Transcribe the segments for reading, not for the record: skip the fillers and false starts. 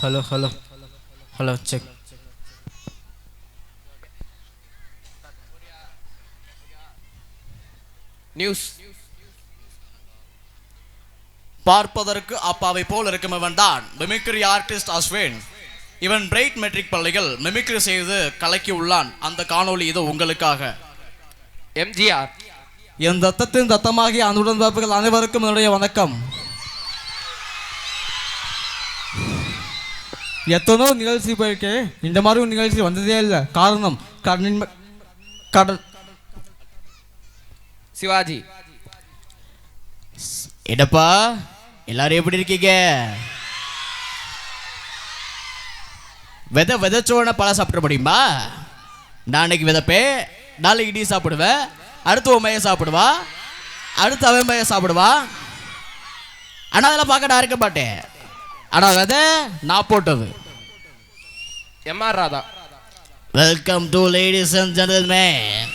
Hello check. News. பார்ப்பதற்கு அப்பாவை போல் இருக்கும் இவன் தான் மிமிக்ரி ஆர்டிஸ்ட் அஸ்வின். இவன் பிரைட் மெட்ரிக் பள்ளிகள் மிமிக்ரி செய்து கலக்கி உள்ளான். அந்த காணொளி இது உங்களுக்காக. எம்ஜிஆர். என் தத்தத்தின் தத்தமாகிய அந்த உடன்பிறப்புகள் அனைவருக்கும் என்னுடைய வணக்கம். எத்தனோ நிகழ்ச்சி போயிருக்கேன், இந்த மாதிரி ஒரு நிகழ்ச்சி வந்ததே இல்லை. காரணம் கடல். சிவாஜி. இடப்பா, எல்லாரும் எப்படி இருக்கீங்க? விதைச்சோட பழம் சாப்பிட முடியுமா? நாளைக்கு விதைப்பே, நாளைக்கு நீ சாப்பிடுவேன், அடுத்து உன் மைய சாப்பிடுவா, அடுத்து அவன் மைய சாப்பிடுவா. ஆனால் அதெல்லாம் பார்க்க நான் இருக்க மாட்டேன். ஆனால் விதை நான் போட்டது. MR Radha. Welcome to ladies and gentleman.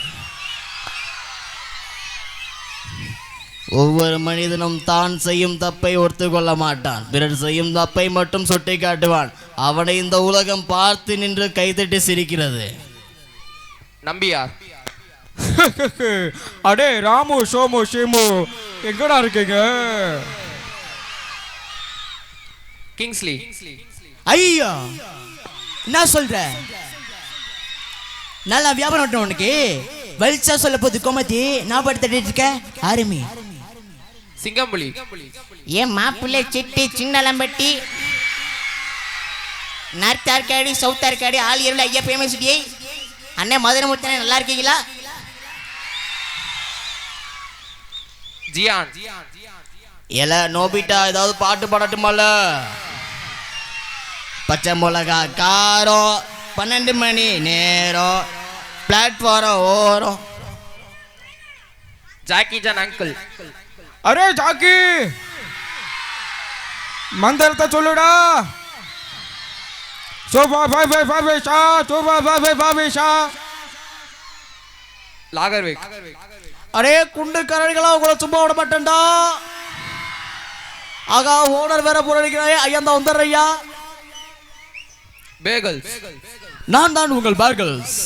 ஒவ்வொரு மனிதனும் தான் செய்யும் தப்பை ஒத்துக்கொள்ள மாட்டான். பிறர் செய்யும் தப்பை மட்டும் சுட்டி காட்டுவான். அவனை இந்த உலகம் பார்த்து நின்று கைதட்டி சிரிக்கிறது. நம்பியார். அடே ராமு சோமு ஷேமு, எங்கடா இருக்கீங்க? கிங்ஸ்லி. ஐயோ, என்ன சொல்ற? நல்லா வியாபாரம் உனக்கு வெளிச்சா சொல்ல போது கோமதி. நான் படுத்து தட்டிட்டு இருக்க ஆருமி. சிங்கம்புலி. ஏன் மாப்பிள்ளை city Chinnalampatti north Arcot south Arcot all ஏரியாவில் ஐயா ஃபேமஸ் சிட்டி. அண்ணே மதுரை நல்லா இருக்கீங்களா? ஜியான். எல நோபிட்டா, ஏதாவது பாட்டு பாடட்டுமால? பச்சை மிளகா காரம், 12 மணி நேரம், பிளாட்ஃபாரம் ஓரம். Jackie Chan uncle. Array Jackie, மந்திரத்தை சொல்லுடா. சோபா பாய் பாய் பாய் ஷா, சோபா பாய் பாய் பாய் ஷா. லாகர்வேக். அரே குண்டு கரடிகளா, உங்களை சும்மா விட மாட்டேன்டா. ஆகா, ஓனர் வேற போராடிக்கிறாயே. ஐயா தான் வந்துடுறையா. பேகல்ஸ். நான் தான் உங்கள் பேகல்ஸ்.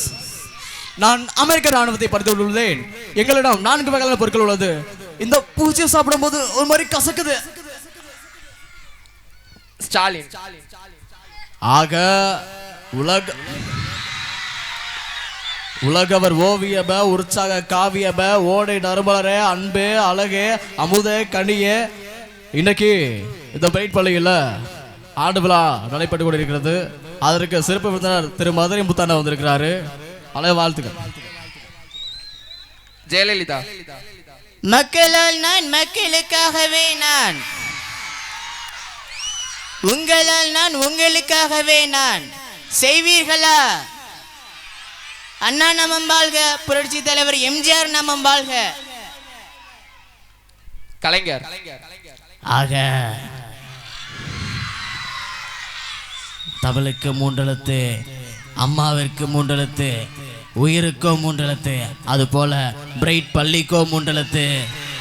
நான் அமெரிக்க ராணுவத்தை படித்து உள்ளேன். எங்களிடம் 4 வகையான பொருட்கள் உள்ளது. இந்த பூச்சியை சாப்பிடும் போது ஒரு மாதிரி கசக்குது. ஸ்டாலின். ஆக உலகவர் ஓவியப உற்சாக காவியப ஓடை நறுமலரே அன்பே அழகே அமுதே கனியே. இன்னைக்கு இந்த பிரைட் பள்ளியில் ஆண்டு விழா நடைபெற்று கொண்டிருக்கிறது. அதற்கு சிறப்பு விருந்தினர் திரு மதுரை முத்தாண்ட வந்திருக்கிறாரு. அழகு வாழ்த்துக்கள். ஜெயலலிதா. மக்களால் நான், மக்களுக்காகவே நான், உங்களால் நான், உங்களுக்காகவே நான். செய்வீர்களா? அண்ணா நமம் வாழ்க, புரட்சி தலைவர் எம்ஜிஆர் நமம் வாழ்க. கலைஞர். ஆக தமிழுக்கு 3 எழுத்து, அம்மாவிற்கு 3 எழுத்து, உயிருக்கோ 3 எழுத்து, அது போல பிரைட் பள்ளிக்கோ 3 எழுத்து.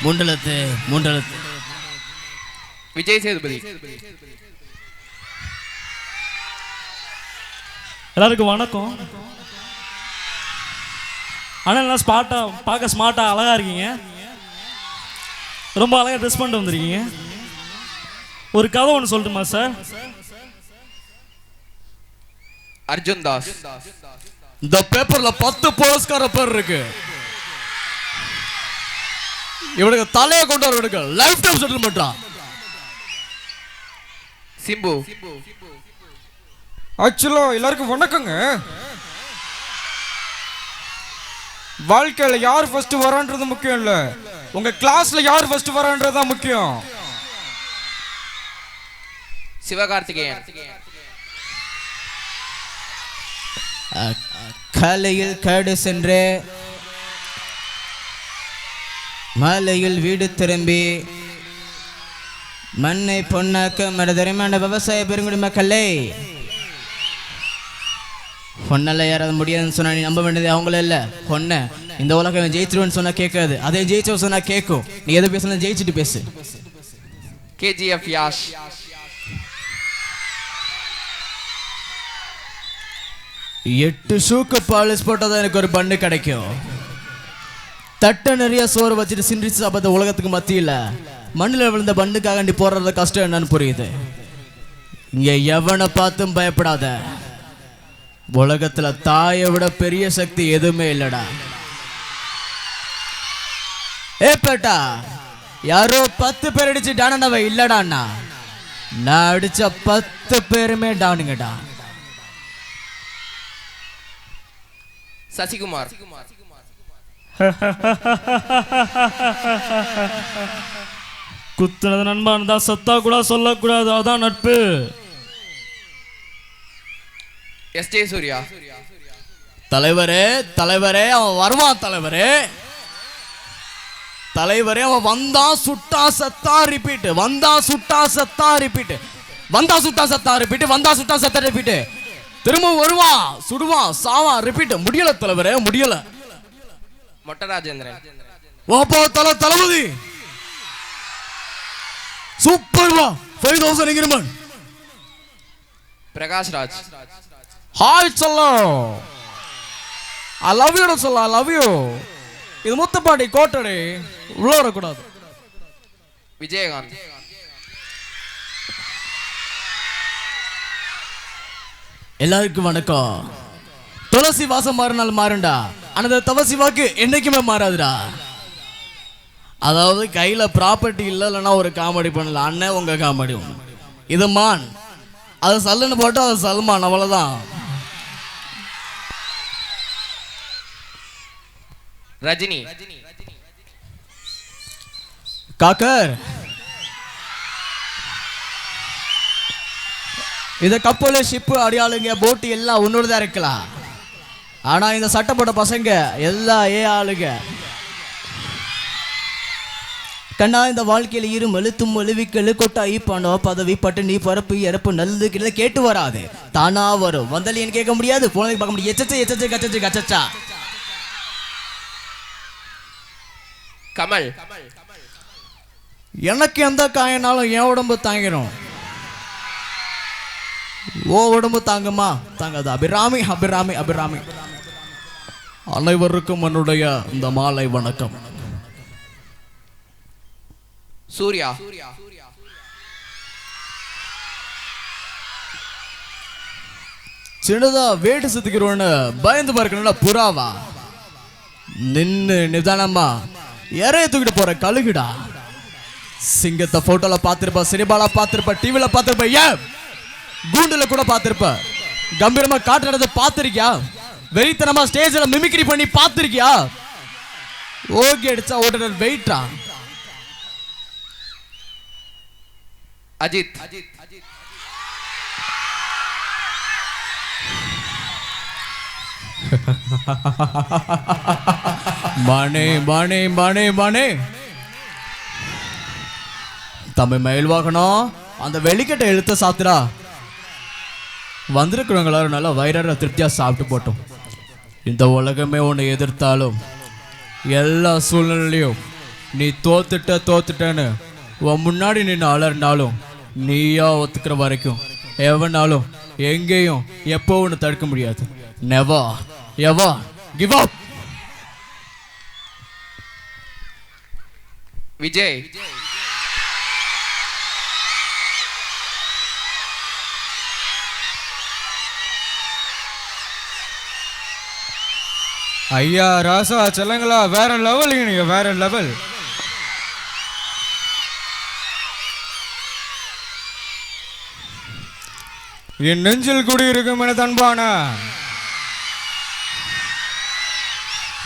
3 எழுத்து, 3 எழுத்து. விஜய் சேதுபதி. எல்லாருக்கும் வணக்கம். ஆனால் நல்லா பார்க்க ஸ்மார்ட்டாக அழகாக இருக்கீங்க. ரொம்ப அழகாக ட்ரெஸ் பண்ணிட்டு வந்திருக்கீங்க. ஒரு கதை ஒன்று சொல்லட்டுமா சார்? அர்ஜுன் தாஸ். இந்த பேப்பர்ல 10 புரஸ்கார பேர் இருக்கு. இவனுக்கு தலையை கொண்டு வரவனுக்கு லைஃப் டைம் செட்டில்மெண்டா. சிம்பு. ஆக்சுவலா எல்லாருக்கும் வணக்கங்க. வாழ்க்கையில யார் ஃபர்ஸ்ட் வரான்றது முக்கியம் இல்ல, உங்க கிளாஸ்ல யார் ஃபர்ஸ்ட் வரான்றதுதான் முக்கியம். சிவகார்த்திகேயன். கலையில் கடு சென்று மாலையில் வீடு திரும்பி மண்ணை பொன்னாக்க மனதரிமான விவசாய பெருங்குடி மக்களே, பொண்ணல்ல யாராவது முடியாதுன்னு சொன்னா நீ நம்ப வேண்டியது அவங்கள இல்ல. பொண்ணை இந்த உலகம் ஜெயிச்சிருவேன்னு சொன்னா கேட்காது, அதே ஜெயிச்சவன் சொன்னா கேட்கும். நீ எதை பேசணும் ஜெயிச்சுட்டு பேசு. கேஜிஎஃப் யாஷ். 8 ஷூக்கு பாலிஷ் போட்டாதான் எனக்கு ஒரு பண்ணு கிடைக்கும். தட்டை நிறைய சோறு வச்சுட்டு சின்றி சாப்பிட்ட உலகத்துக்கு மத்தியில் மண்ணில் விழுந்த பண்ணுக்காக நீ போடுறது கஷ்டம் என்னன்னு புரியுது. இங்க எவனை பார்த்தும் பயப்படாத. உலகத்துல தாயை விட பெரிய சக்தி எதுவுமே இல்லடா. ஏப்பட்டா யாரோ 10 பேர் அடிச்சு டானவ இல்லடாண்ணா. நான் அடிச்ச 10 பேருமே டானுங்கடா. சசிகுமார். குத்துனது நண்பன் தான், சத்தா கூட சொல்லக்கூடாது, அதான் நட்பு. எஸ்ஜே சூர்யா. தலைவரே தலைவரே அவன் வருவான். தலைவரே தலைவரே அவன் வந்தா சுட்டா சத்தா ரிப்பீட். வந்தா சுட்டா சத்தா ரிப்பீட். வந்தா சுட்டா சத்தா ரிப்பீட். வந்தா சுட்டா சத்தா ரிப்பீட். திரும்ப வருவான், சுடுவான், சாவான், ரிப்பீட். முடியல தலைவரே, முடியல. மொட்டராஜேந்திரன். வாப்பா தளபதி சூப்பர் வா. 5000 இன்கிரிமென்ட். பிரகாஷ் ராஜ். ஹாய் சொல்லோ, ஐ லவ் யூ சொல்லோ, ஐ லவ் யூ. இது முத்துப்பாண்டி கோட்டடி, உள்ள வரக்கூடாது. விஜயகாந்த். எல்லாருக்கும் வணக்கம். துளசி வாசம் மாறினால் மாறுண்டா, அந்த துளசி வாக்கு என்னைக்குமே மாறாதுடா. அதாவது கையில ப்ராப்பர்ட்டி இல்லைன்னா ஒரு காமெடி பண்ணல. அண்ணன் உங்க காமெடி இது மான், அது சல்லுன்னு போட்டா அது சல்மான், அவ்வளவுதான். ரஜினி. காக்கர் இந்த கப்பல் ஷிப்பு அடியாளுங்க போட்டு எல்லாம் உன்னோடுதான் இருக்கலாம். ஆனா இந்த சட்டப்போட்ட பசங்க எல்லாம் ஆளுங்க. கண்ணா இந்த வாழ்க்கையில் இரு மழுத்தும் மழுவிக்கழு கொட்டாயி பணம் பதவி பட்டு நீ பரப்பு இறப்பு நல்லது கிட்ட கேட்டு வராது, தானா வரும். வந்தலின்னு கேட்க முடியாது, போனதை பார்க்க முடியாது. எச்சச்சு எச்சச்சு கச்சச்சு கச்சச்சா. கமல். எனக்கு எந்த காயனாலும் என் உடம்பு தாங்கிடும், ஓ உடம்பு தாங்குமா தாங்காது. அபிராமி அபிராமி அபிராமி. அனைவருக்கும் என்னுடைய இந்த மாலை வணக்கம். சூர்யா. சின்னதா வேட்டு சுத்திக்கிறோன்னு பயந்து பார்க்கணும்னா புறாவா நின்னு நிதானமா இறைய தூக்கிட்டு போற கழுகுடா. சிங்கத்தை போட்டோல பார்த்திருப்ப, சினிமால பார்த்திருப்ப, டிவில பார்த்திருப்ப, ஏன் கூண்டுல கூட பார்த்திருப்ப. கம்பீரமா காட்டுறது பார்த்திருக்கியா? வெறித்தனமா ஸ்டேஜ்ல மிமிக்ரி பண்ணி பார்த்திருக்கியா? ஓகே அடிச்சா ஓடுற வெயிட்டா. அஜித். மணி மணி மணி மணி தம்பி மயில் வாகனம் அந்த வெளிக்கட்டை எழுத்த சாத்துறா. வந்திருக்கிறவங்க எல்லாரும் நல்லா வயிறார திருப்தியா சாப்பிட்டு போட்டோம். இந்த உலகமே உன்னை எதிர்த்தாலும் எல்லா சூழ்நிலையும் நீ தோத்துட்டேன்னு உன் முன்னாடி நின்று அலர்னாலும் நீயா ஒத்துக்கிற வரைக்கும் எவனாலும் எங்கேயும் எப்போ ஒன்று தடுக்க முடியாது. Never ever give up. Vijay. ஐயா ராசா செல்லங்களா, வேற லெவல், நீங்க வேற லெவல். என் நெஞ்சில் குடியிருக்கும் என அன்பான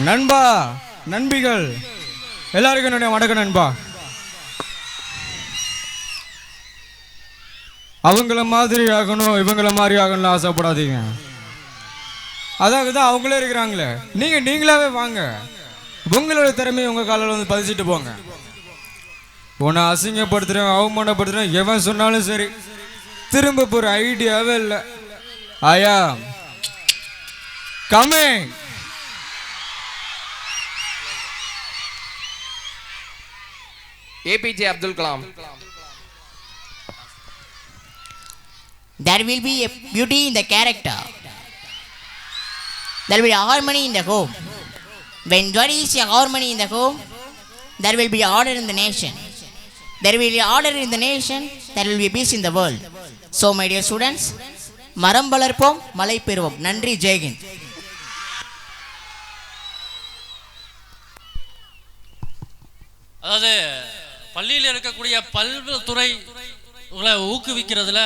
நண்பா நண்பிகள் எல்லாருக்கும் என்னுடைய வணக்கம் நண்பா. அவங்கள மாதிரி ஆகணும் இவங்கள மாதிரி ஆகணும்னு ஆசைப்படாதீங்க. அதான் அவங்களே இருக்கிறாங்களே, நீங்களாவே வாங்க. உங்களோட திறமையை உங்க காலில் வந்து பதிச்சுட்டு போங்க. உன்னை அசிங்கப்படுத்துறேன் அவமானப்படுத்துறேன் எவன் சொன்னாலும் சரி, திரும்ப போற ஐடியாவே இல்லை. ஐயா coming. APJ Abdul Kalam. There will be a beauty in the character. there will be harmony in the home. When there is a harmony in the home, there will be order in the nation. There will be order in the nation, there will be peace in the world. So my dear students, மரம் வளர்ப்போம் மழை பெறுவோம். நன்றி, ஜெய்ஹிந்த். அதாவது பள்ளியில் இருக்கக்கூடிய பல்துறை ஊக்குவிக்கிறதுல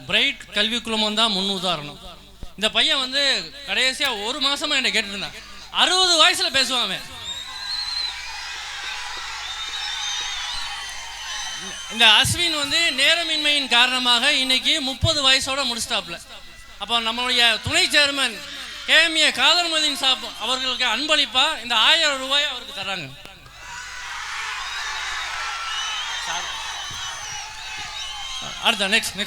bright கல்வி குழுமம் தான் முன் உதாரணம். இந்த பையன் வந்து கடைசியாக ஒரு மாசமா என்னை கேட்டுட்டு இருந்தான். 60 வயசுல பேசுவாங்க. இந்த அஸ்வின் வந்து நேரமின்மையின் காரணமாக இன்னைக்கு 30 வயசோட முடிச்சிட்டாப்ல. அப்போ நம்மளுடைய துணை சேர்மன் KMA காதர்மதீன் சாப் அவர்களுக்கு அன்பளிப்பா இந்த 1000 ரூபாய் அவருக்கு தர்றாங்க. அடுத்த நெக்ஸ்ட்